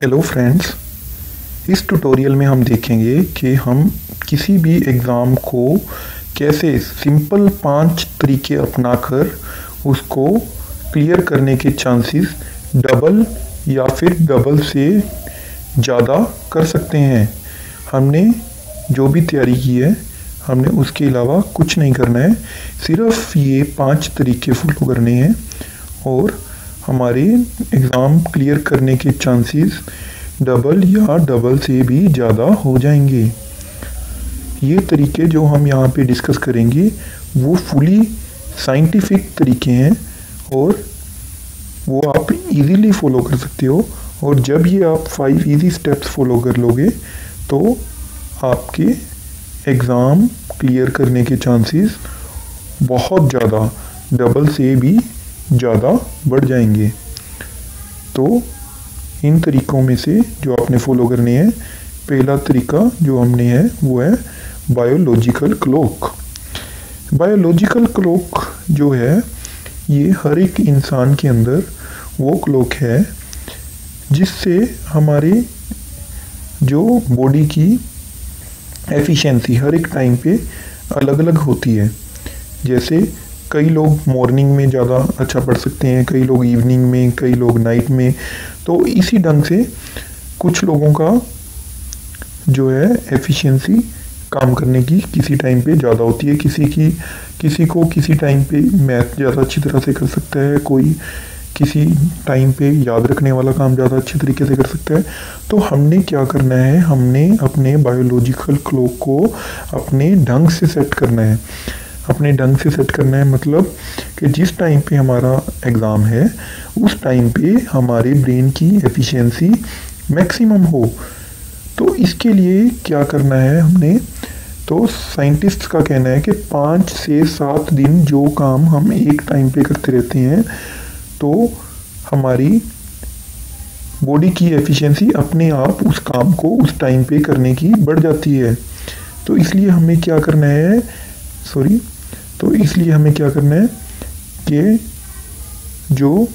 Hello friends, इस tutorial में हम देखेंगे कि हम किसी भी एग्ज़ाम को कैसे सिंपल 5 तरीके अपनाकर उसको क्लियर करने के चांसेस डबल या फिर डबल से ज़्यादा कर सकते हैं। हमने जो भी तैयारी की है हमने उसके अलावा कुछ नहीं करना है, सिर्फ ये 5 तरीके फॉलो करने हैं और हमारे एग्ज़ाम क्लियर करने के चांसेस डबल या डबल से भी ज़्यादा हो जाएंगे। ये तरीके जो हम यहाँ पे डिस्कस करेंगे वो फुली साइंटिफिक तरीके हैं और वो आप इजीली फॉलो कर सकते हो। और जब ये आप 5 इजी स्टेप्स फॉलो कर लोगे तो आपके एग्ज़ाम क्लियर करने के चांसेस बहुत ज़्यादा डबल से भी ज़्यादा बढ़ जाएंगे। तो इन तरीक़ों में से जो आपने फॉलो करने हैं, पहला तरीका जो हमने है वो है बायोलॉजिकल क्लॉक। बायोलॉजिकल क्लॉक जो है ये हर एक इंसान के अंदर वो क्लॉक है जिससे हमारे जो बॉडी की एफिशिएंसी हर एक टाइम पे अलग अलग होती है। जैसे कई लोग मॉर्निंग में ज़्यादा अच्छा पढ़ सकते हैं, कई लोग इवनिंग में, कई लोग नाइट में। तो इसी ढंग से कुछ लोगों का जो है एफिशिएंसी काम करने की किसी टाइम पे ज़्यादा होती है, किसी को किसी टाइम पे मैथ ज़्यादा अच्छी तरह से कर सकता है, कोई किसी टाइम पे याद रखने वाला काम ज़्यादा अच्छे तरीके से कर सकता है। तो हमने क्या करना है, हमने अपने बायोलॉजिकल क्लॉक को अपने ढंग से सेट करना है। अपने ढंग से सेट करना है मतलब कि जिस टाइम पे हमारा एग्ज़ाम है उस टाइम पे हमारे ब्रेन की एफिशिएंसी मैक्सिमम हो। तो इसके लिए क्या करना है हमने, तो साइंटिस्ट्स का कहना है कि 5 से 7 दिन जो काम हम एक टाइम पे करते रहते हैं तो हमारी बॉडी की एफिशिएंसी अपने आप उस काम को उस टाइम पे करने की बढ़ जाती है। तो इसलिए हमें क्या करना है कि जो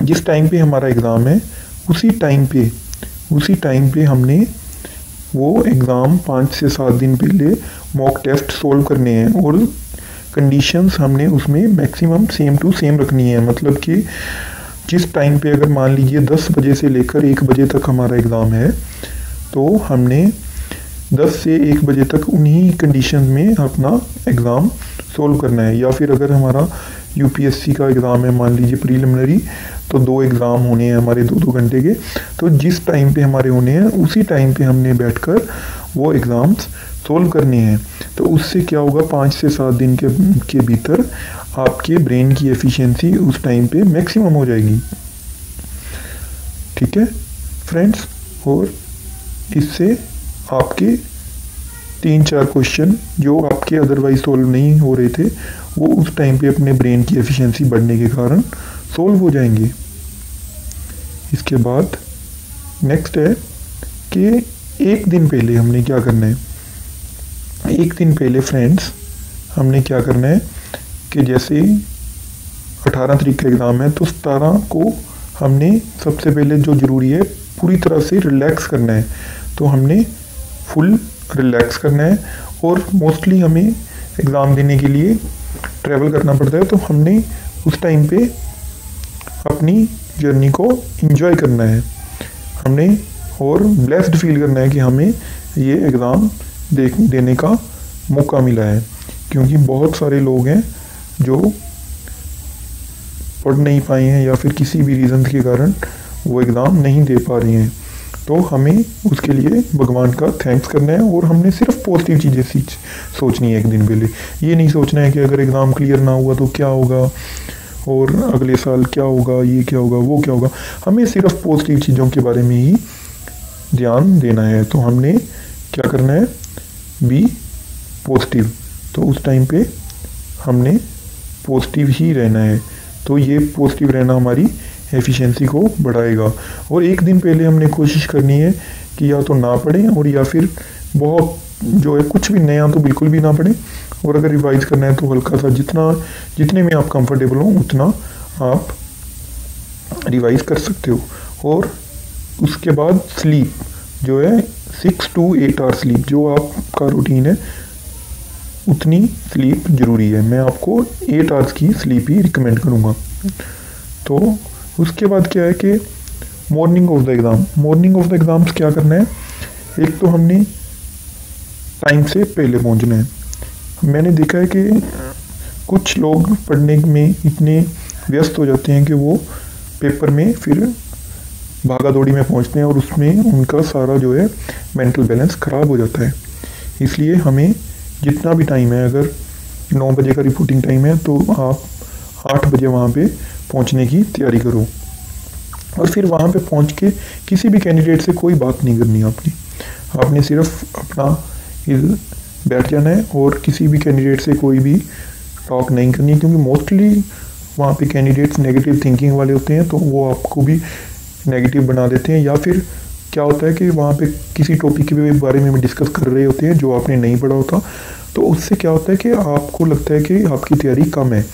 जिस टाइम पे हमारा एग्ज़ाम है उसी टाइम पे हमने वो एग्ज़ाम 5 से 7 दिन पहले मॉक टेस्ट सोल्व करने हैं और कंडीशंस हमने उसमें मैक्सिमम सेम टू सेम रखनी है। मतलब कि जिस टाइम पे अगर मान लीजिए 10 बजे से लेकर 1 बजे तक हमारा एग्ज़ाम है तो हमने 10 से 1 बजे तक उन्हीं कंडीशन में अपना एग्ज़ाम सोल्व करना है। या फिर अगर हमारा यूपीएससी का एग्ज़ाम है, मान लीजिए प्रीलिमिनरी, तो 2 एग्ज़ाम होने हैं हमारे 2-2 घंटे के। तो जिस टाइम पे हमारे होने हैं उसी टाइम पे हमने बैठकर वो एग्ज़ाम्स सोल्व करने हैं। तो उससे क्या होगा, 5 से 7 दिन के भीतर आपके ब्रेन की एफिशिएंसी उस टाइम पे मैक्सिमम हो जाएगी। ठीक है फ्रेंड्स, और इससे आपके 3-4 क्वेश्चन जो आपके अदरवाइज सोल्व नहीं हो रहे थे वो उस टाइम पे अपने ब्रेन की एफिशिएंसी बढ़ने के कारण सोल्व हो जाएंगे। इसके बाद नेक्स्ट है कि एक दिन पहले हमने क्या करना है। एक दिन पहले फ्रेंड्स हमने क्या करना है कि जैसे 18 तारीख का एग्ज़ाम है तो 17 को हमने सबसे पहले जो ज़रूरी है पूरी तरह से रिलैक्स करना है। तो हमने फुल रिलैक्स करना है और मोस्टली हमें एग्ज़ाम देने के लिए ट्रैवल करना पड़ता है, तो हमने उस टाइम पे अपनी जर्नी को एंजॉय करना है हमने, और ब्लेस्ड फील करना है कि हमें ये एग्ज़ाम देने का मौका मिला है। क्योंकि बहुत सारे लोग हैं जो पढ़ नहीं पाए हैं या फिर किसी भी रीज़न के कारण वो एग्ज़ाम नहीं दे पा रहे हैं। तो हमें उसके लिए भगवान का थैंक्स करना है और हमने सिर्फ पॉजिटिव चीज़ें सोचनी है एक दिन पहले। ये नहीं सोचना है कि अगर एग्ज़ाम क्लियर ना हुआ तो क्या होगा और अगले साल क्या होगा, ये क्या होगा, वो क्या होगा। हमें सिर्फ पॉजिटिव चीज़ों के बारे में ही ध्यान देना है। तो हमने क्या करना है, बी पॉजिटिव। तो उस टाइम पे हमने पॉजिटिव ही रहना है। तो ये पॉजिटिव रहना हमारी एफिशिएंसी को बढ़ाएगा। और एक दिन पहले हमने कोशिश करनी है कि या तो ना पढ़ें और या फिर बहुत जो है कुछ भी नया तो बिल्कुल भी ना पढ़ें। और अगर रिवाइज करना है तो हल्का सा जितने में आप कंफर्टेबल हो उतना आप रिवाइज कर सकते हो। और उसके बाद स्लीप जो है 6 to 8 आवर स्लीप, जो आपका रूटीन है उतनी स्लीप ज़रूरी है। मैं आपको 8 आवर्स की स्लीप ही रिकमेंड करूँगा। तो उसके बाद क्या है कि morning of the exam, morning of the exams क्या करना है, एक तो हमने टाइम से पहले पहुंचना है। मैंने देखा है कि कुछ लोग पढ़ने में इतने व्यस्त हो जाते हैं कि वो पेपर में फिर भागा दौड़ी में पहुंचते हैं और उसमें उनका सारा जो है मेंटल बैलेंस ख़राब हो जाता है। इसलिए हमें जितना भी टाइम है, अगर 9 बजे का रिपोर्टिंग टाइम है तो आप 8 बजे वहाँ पे पहुँचने की तैयारी करो। और फिर वहाँ पे पहुँच के किसी भी कैंडिडेट से कोई बात नहीं करनी है आपने सिर्फ अपना बैठ जाना है और किसी भी कैंडिडेट से कोई भी टॉक नहीं करनी है, क्योंकि मोस्टली वहाँ पे कैंडिडेट्स नेगेटिव थिंकिंग वाले होते हैं, तो वो आपको भी नेगेटिव बना देते हैं। या फिर क्या होता है कि वहाँ पे किसी टॉपिक के बारे में डिस्कस कर रहे होते हैं जो आपने नहीं पढ़ा होता, तो उससे क्या होता है कि आपको लगता है कि आपकी तैयारी कम है,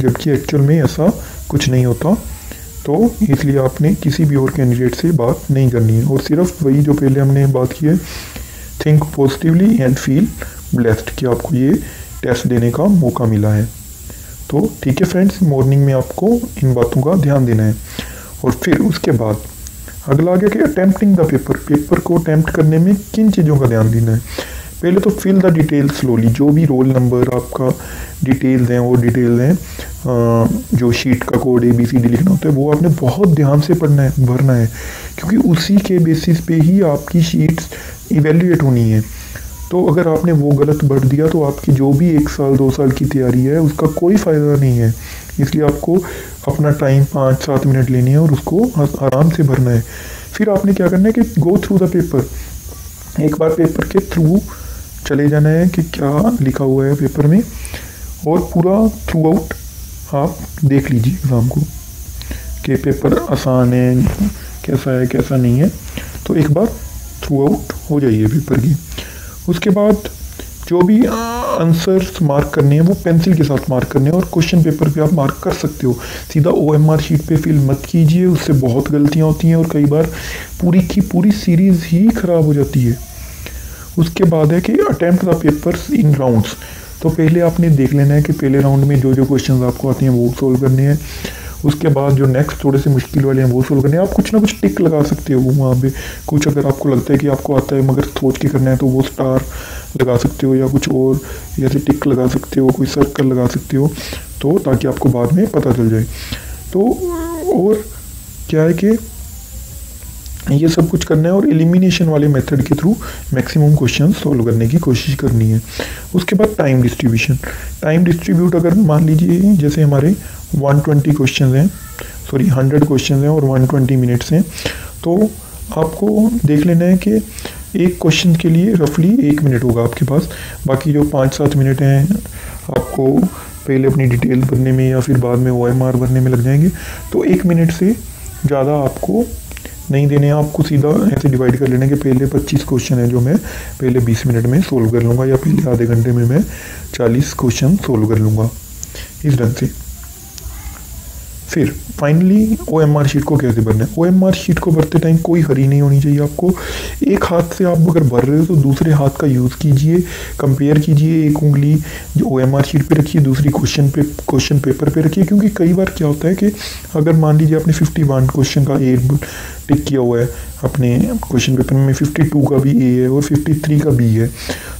जबकि एक्चुअल में ऐसा कुछ नहीं होता। तो इसलिए आपने किसी भी और कैंडिडेट से बात नहीं करनी है और सिर्फ वही जो पहले हमने बात की है, think positively and feel blessed, कि आपको ये टेस्ट देने का मौका मिला है। तो ठीक है फ्रेंड्स, मॉर्निंग में आपको इन बातों का ध्यान देना है। और फिर उसके बाद अगला आ गया कि अटेम्प्टिंग द पेपर, पेपर को अटेम्प्ट करने में किन चीज़ों का ध्यान देना है। पहले तो फिल द डिटेल्स स्लोली, जो भी रोल नंबर आपका डिटेल्स हैं वो डिटेल्स हैं, जो शीट का कोड ABCD लिखना होता है वो आपने बहुत ध्यान से पढ़ना है, भरना है, क्योंकि उसी के बेसिस पे ही आपकी शीट्स इवेल्युएट होनी है। तो अगर आपने वो गलत भर दिया तो आपकी जो भी 1 साल 2 साल की तैयारी है उसका कोई फ़ायदा नहीं है। इसलिए आपको अपना टाइम 5-7 मिनट लेने हैं और उसको आराम से भरना है। फिर आपने क्या करना है कि गो थ्रू द पेपर, एक बार पेपर के थ्रू चले जाना है कि क्या लिखा हुआ है पेपर में, और पूरा थ्रू आउट आप देख लीजिए एग्ज़ाम को कि पेपर आसान है, कैसा नहीं है। तो एक बार थ्रू आउट हो जाइए पेपर की। उसके बाद जो भी आंसर्स मार्क करने हैं वो पेंसिल के साथ मार्क करने हैं, और क्वेश्चन पेपर पे आप मार्क कर सकते हो, सीधा OMR शीट पे फिल मत कीजिए, उससे बहुत गलतियां होती हैं और कई बार पूरी की पूरी सीरीज़ ही ख़राब हो जाती है। उसके बाद है कि attempt the papers in rounds, तो पहले आपने देख लेना है कि पहले राउंड में जो जो क्वेश्चन आपको आते हैं वो सोल्व करने हैं। उसके बाद जो नेक्स्ट थोड़े से मुश्किल वाले हैं वो सोल्व करने हैं। आप कुछ ना कुछ टिक लगा सकते हो वहाँ पे, कुछ अगर आपको लगता है कि आपको आता है मगर सोच के करना है तो वो स्टार लगा सकते हो, या कुछ और जैसे टिक लगा सकते हो, कोई सर्कल लगा सकते हो, तो ताकि आपको बाद में पता चल जाए। तो और क्या है कि ये सब कुछ करना है और एलिमिनेशन वाले मेथड के थ्रू मैक्सिमम क्वेश्चन सोल्व करने की कोशिश करनी है। उसके बाद टाइम डिस्ट्रीब्यूशन, टाइम डिस्ट्रीब्यूट अगर मान लीजिए जैसे हमारे 120 क्वेश्चन हैं, 100 क्वेश्चन हैं और 120 मिनट्स हैं, तो आपको देख लेना है कि एक क्वेश्चन के लिए रफली 1 मिनट होगा आपके पास, बाकी जो 5-7 मिनट हैं आपको पहले अपनी डिटेल भरने में या फिर बाद में OMR भरने में लग जाएंगे। तो 1 मिनट से ज़्यादा आपको नहीं देने हैं, आपको सीधा ऐसे डिवाइड कर लेना कि पहले 25 क्वेश्चन है जो मैं पहले 20 मिनट में सोल्व कर लूँगा, या पहले आधे घंटे में मैं 40 क्वेश्चन सोल्व कर लूँगा, इस ढंग से। फिर फाइनली OMR शीट को कैसे भरना है। OMR शीट को भरते टाइम कोई हरी नहीं होनी चाहिए आपको। एक हाथ से आप अगर भर रहे हो तो दूसरे हाथ का यूज़ कीजिए, कंपेयर कीजिए, एक उंगली जो OMR शीट पे रखिए, दूसरी क्वेश्चन पेपर पे रखिए, क्योंकि कई बार क्या होता है कि अगर मान लीजिए आपने 51 क्वेश्चन का A टिक किया हुआ है, अपने क्वेश्चन पेपर में 52 का भी A है और 53 का B है,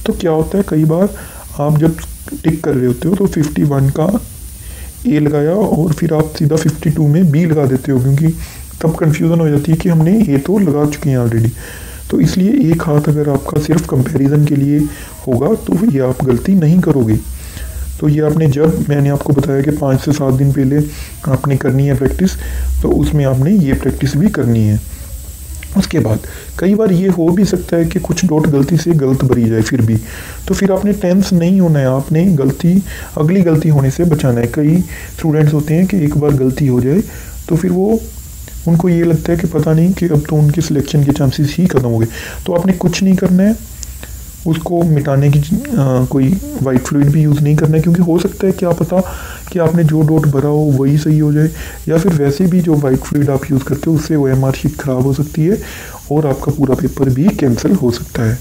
तो क्या होता है कई बार आप जब टिक कर रहे होते हो तो 51 का A लगाया और फिर आप सीधा 52 में B लगा देते हो, क्योंकि तब कन्फ्यूज़न हो जाती है कि हमने A तो लगा चुके हैं ऑलरेडी। तो इसलिए एक हाथ अगर आपका सिर्फ कंपैरिजन के लिए होगा तो ये आप गलती नहीं करोगे। तो ये आपने जब मैंने आपको बताया कि 5 से 7 दिन पहले आपने करनी है प्रैक्टिस, तो उसमें आपने ये प्रैक्टिस भी करनी है। उसके बाद कई बार ये हो भी सकता है कि कुछ डॉट गलती से गलत भरी जाए फिर भी, तो फिर आपने टेंस नहीं होना है, आपने अगली गलती होने से बचाना है। कई स्टूडेंट्स होते हैं कि एक बार गलती हो जाए तो फिर उनको ये लगता है कि पता नहीं कि अब तो उनके सिलेक्शन के चांसेस ही ख़त्म हो गए। तो आपने कुछ नहीं करना है, उसको मिटाने की कोई वाइट फ्लूइड भी यूज़ नहीं करना है, क्योंकि हो सकता है क्या पता कि आपने जो डॉट भरा हो वही सही हो जाए, या फिर वैसे भी जो वाइट फ्लूइड आप यूज़ करते हो उससे OMR शीट ख़राब हो सकती है और आपका पूरा पेपर भी कैंसिल हो सकता है।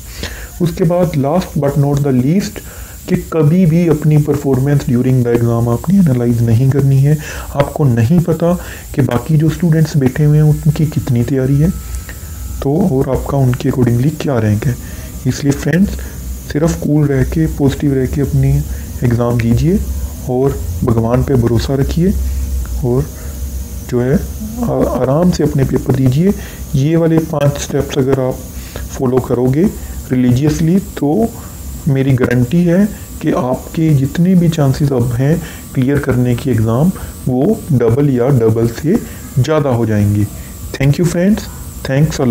उसके बाद last but not the least, कि कभी भी अपनी परफॉर्मेंस ड्यूरिंग द एग्ज़ाम आपने एनालाइज नहीं करनी है। आपको नहीं पता कि बाकी जो स्टूडेंट्स बैठे हुए हैं उनकी कितनी तैयारी है, तो और आपका उनके अकॉर्डिंगली क्या रैंक है। इसलिए फ्रेंड्स, सिर्फ कूल रह के, पॉजिटिव रह के अपनी एग्ज़ाम दीजिए और भगवान पे भरोसा रखिए और जो है आराम से अपने पेपर दीजिए। ये वाले 5 स्टेप्स अगर आप फॉलो करोगे रिलीजियसली, तो मेरी गारंटी है कि आपके जितने भी चांसेस अब हैं क्लियर करने की एग्ज़ाम, वो डबल या डबल से ज़्यादा हो जाएंगे। Thank you friends, thanks a lot.